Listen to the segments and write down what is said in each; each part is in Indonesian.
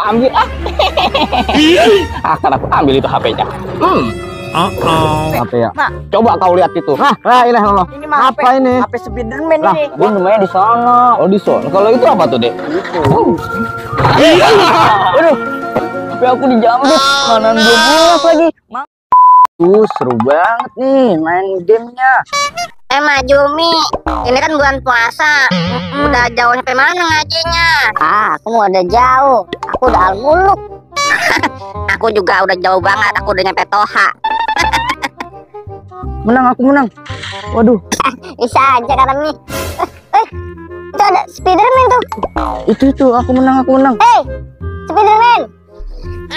ambil akan aku ambil itu HP-nya. HP ya. Nah, coba kau lihat itu. Nah, ini Allah. Ini mah apa ini? HP Spiderman Lah, ini. ini namanya di sana. Oh, di sana. Kalau itu apa tuh, Dek? Aduh. HP aku dijambet. Kanan belum pulas lagi. Seru banget nih main gamenya. Majumi, ini kan bulan puasa. Udah jauh sampai mana ngajinya? Aku mau udah jauh. Aku udah al-muluk. Aku juga udah jauh banget. Aku udah nyampe Toha. Menang, aku menang. Waduh. Bisa aja karena nih. Itu ada Spiderman tuh. Itu aku menang. Hey, Spiderman.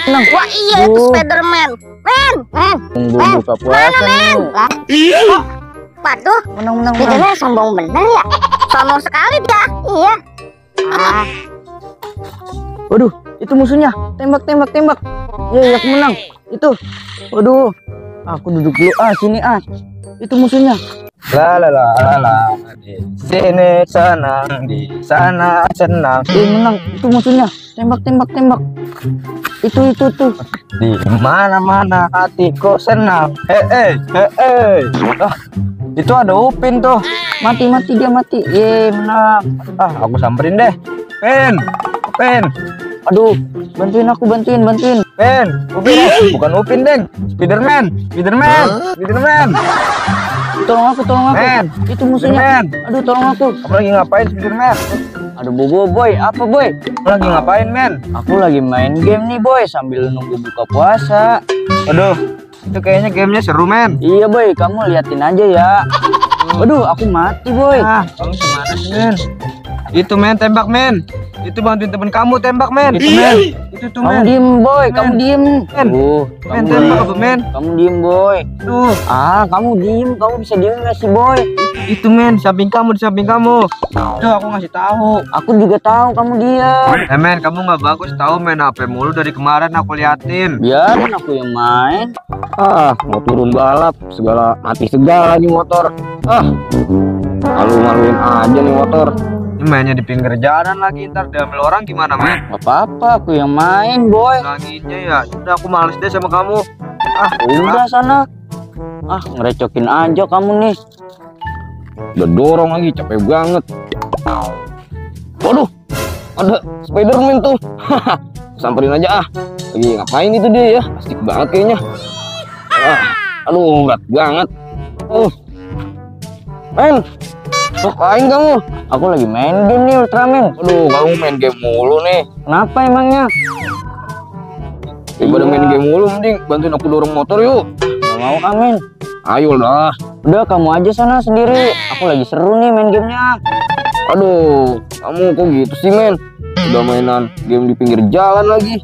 Menang. Wah iya itu Spiderman. Men. Tunggu buka puasa nih. Waduh, Menang. Spiderman sombong bener ya. Sombong sekali dia. Iya. Waduh, itu musuhnya. Tembak. Iya, aku menang. Itu. Waduh. Aku duduk dulu. Sini. Itu musuhnya. La. Di sini senang, di sana senang. Menang. Itu musuhnya. Tembak. Itu. Di mana-mana hatiku senang. Itu ada Upin tuh. Mati dia mati. Menang. Aku samperin deh. Pen. Aduh, bantuin aku. Pen, Upin, bukan Upin, Deng. Spiderman. Tolong aku. Men. Itu musuhnya. Aduh, tolong aku. Kamu lagi ngapain Spiderman? Aduh, boy. Apa, boy? Kamu lagi ngapain, men? Aku lagi main game nih, boy, sambil nunggu buka puasa. Aduh, itu kayaknya gamenya seru, men. Iya, boy, kamu liatin aja ya. Waduh, aku mati, boy. Kamu gimana sih, men? Itu, men, tembak, men. Itu bantuin temen kamu tembak, men. Itu, men. Itu tuh, Kamu men. diem, boy. Kamu diem. Men. Men, tembak apa, men? Kamu diem, boy. Tuh. Kamu diem. Kamu bisa diem nggak sih, boy? Itu, men, di samping kamu. Tuh, aku ngasih tahu. Aku juga tahu kamu diem. Men, kamu nggak bagus tahu main HP mulu dari kemarin aku liatin. Biarin aku yang main. Mau turun balap segala, mati segala nih motor. Malu-maluin aja nih motor. Ini mainnya di pinggir jalan lagi, ntar diambil orang gimana, men? Gak apa-apa, aku yang main, boy. Laginya ya, udah aku males deh sama kamu. Udah sana. Ngerecokin aja kamu nih. Udah dorong lagi, capek banget. Waduh, ada Spiderman tuh. Samperin aja Lagi ngapain itu dia ya? Asik banget kayaknya. Aduh, berat banget. Men, ngapain kamu? Aku lagi main game nih, Ultraman. Aduh, kamu main game mulu nih. Kenapa emangnya? Daripada main game mulu, mending bantuin aku dorong motor yuk. Gak mau, Amin. Ayo lah. Udah, kamu aja sana sendiri. Aku lagi seru nih main gamenya. Aduh, kamu kok gitu sih, men? Udah mainan game di pinggir jalan lagi.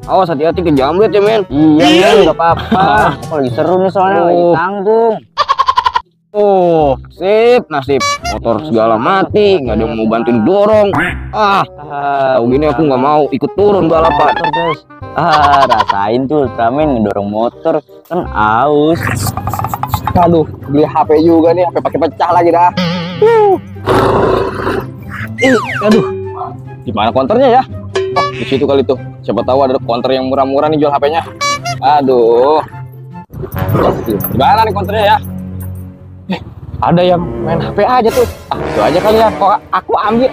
Awas hati-hati kejamret ya, men. Iya, men, gak apa-apa. Aku lagi seru nih soalnya, lagi tanggung. Nasib. Motor segala mati, nggak ada yang mau bantuin dorong. Tahu gini aku nggak mau ikut turun balapan. Guys. Rasain tuh Ultraman ngedorong motor, kan aus. Aduh, beli HP juga nih, HP pakai pecah lagi dah. Aduh. Gimana konternya ya? Di situ kali tuh. Siapa tahu ada konter yang murah-murah nih jual HP-nya. Aduh. Gimana nih konternya ya? Ada yang main HP aja tuh. Itu aja kali ya. Kok aku ambil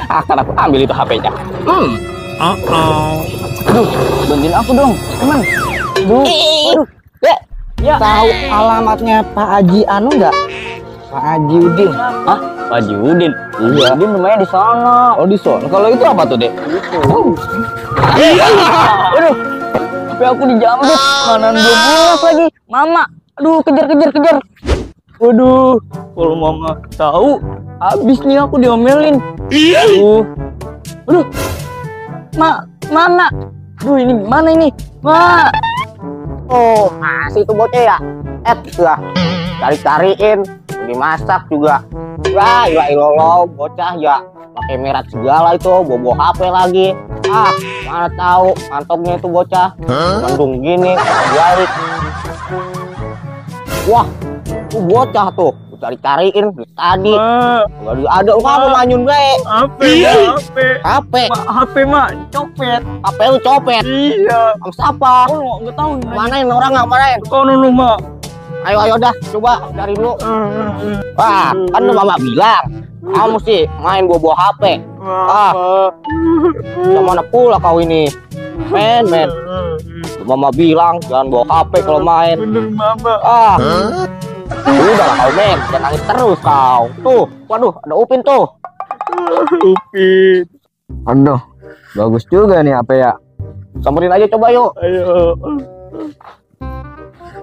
akan aku ambil itu HP-nya. Aduh, bantuin aku dong, teman. Aduh. Ya. Tahu alamatnya Pak Haji nggak? Pak Haji Udin. Pak Haji Udin? Iya. Udin rumahnya di sana. Oh, di sana. Kalau itu apa tuh, Dek? Aduh. HP aku dijambet. Kanan belum pulas lagi. Mama. Aduh, kejar. Waduh, kalau mama tahu, habis nih aku diomelin. Aduh, mana? Duh, ini mana ini? Masih itu bocah ya? Lah, cari-cariin, dimasak juga. Ya ilah, bocah ya, pakai merah segala itu, bobo HP lagi. Mana tahu, kantongnya itu bocah, mendung gini, balik. Wah, tuh bocah tuh, cari-cariin tadi. Enggak ada kamu manyun bae. HP. HP. HP mah copet. HP lu copet. Iya. Sama siapa? Oh, enggak tahu. Manain orang enggak manain? Oh, nu mah. Ayo dah, coba cari dulu. Wah, kan lu mama bilang kamu sih main bawa HP. Mana pula kau ini? Men. Mama bilang jangan bawa HP kalau main. Bener mama. Udah lah kau men, jangan nangis terus kau. Tuh, waduh, ada Upin tuh. Upin. Aduh, bagus juga nih HP ya. Samperin aja coba yuk. Ayo.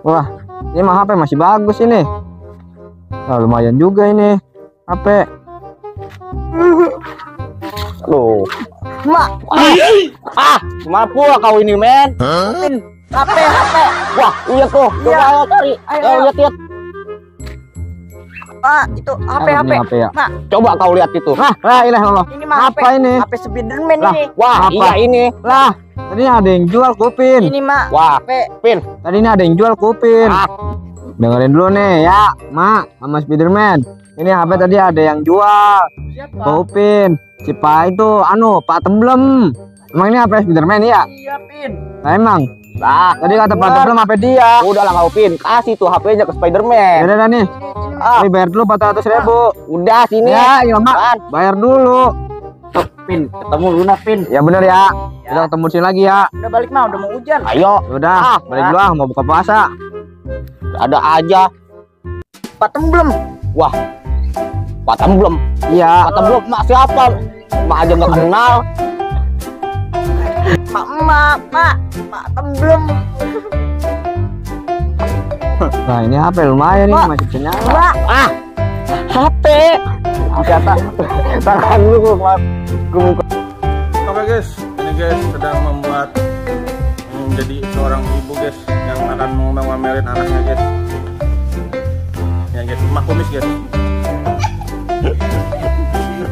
Wah, ini mah HP masih bagus ini. Nah, lumayan juga ini HP. Aduh. Mak. Gimana pula kau ini, men? HP. Wah, iya tuh. Coba ayo cari. Ayo lihat. Itu HP. ya. Mak. Coba kau lihat itu. Lah, ilah Allah. Ini mah Apa ini? HP Spiderman Lah, ini. wah, iya ini. Lah, tadi ada yang jual kupin. Ini mah Wah, Pin. Tadi ini ada yang jual kupin. Dengerin dulu nih ya, Mak, sama Spiderman. Ini HP tadi ada yang jual. Siapa? Kupin. Si Pak itu Pak Temblem. Emang ini HP Spiderman ya? Iya, Pin. Nah, emang. Lah, tadi kata Pak Temblem HP dia. Udah lah kau Pin, kasih tuh HP-nya ke Spiderman. Udah nih. Ini bayar dulu 400.000. Udah sini. Ya, iya Mak. Bayar dulu. Pin, ketemu Luna, Pin. Ya bener ya. Udah ketemu sini lagi ya. udah balik mah, udah mau hujan. Ayo. Udah, balik dulu mau buka puasa. Ada aja. Pak Temblem. Wah. Pak Temblem. Iya. Pak Temblem mak siapa? Mak aja nggak kenal. Pak Temblem. Nah ini HP lumayan nih masih bisa nyala. HP. Siapa? Tangan lu gua buka. Oke guys, ini guys sedang membuat menjadi seorang ibu guys yang akan memamerin anaknya guys. Ya guys, Mak Kumis guys.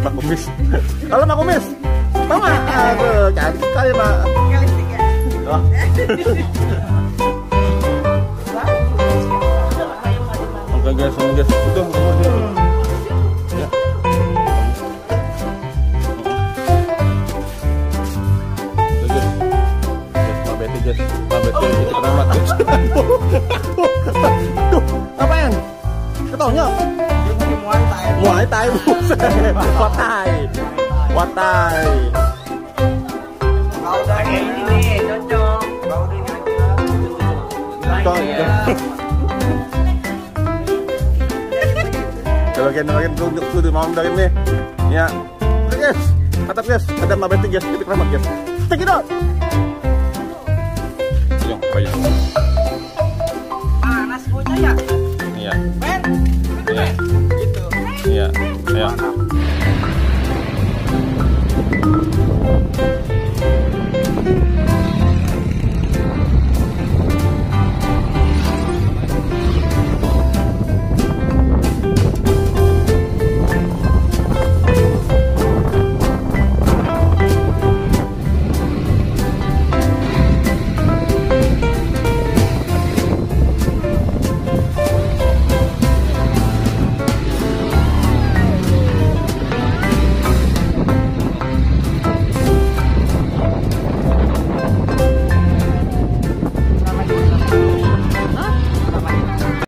Mak Kumis. Halo Mak Kumis. Mama, aduh, cantik sekali Mak. Oh. Oke guys, ini guys, itu. Ya. Guys, itu keramat guys. Tuh, apaan? Ketaunya? Muay Thai. Watai. Kalau udah kayak ini nih, cocok. Kalau udah Bagian tuh mau dari ini. Ya. Oke guys, mantap guys. Ada Mbak Betty guys, titik keramat guys. Check it out. Banyak.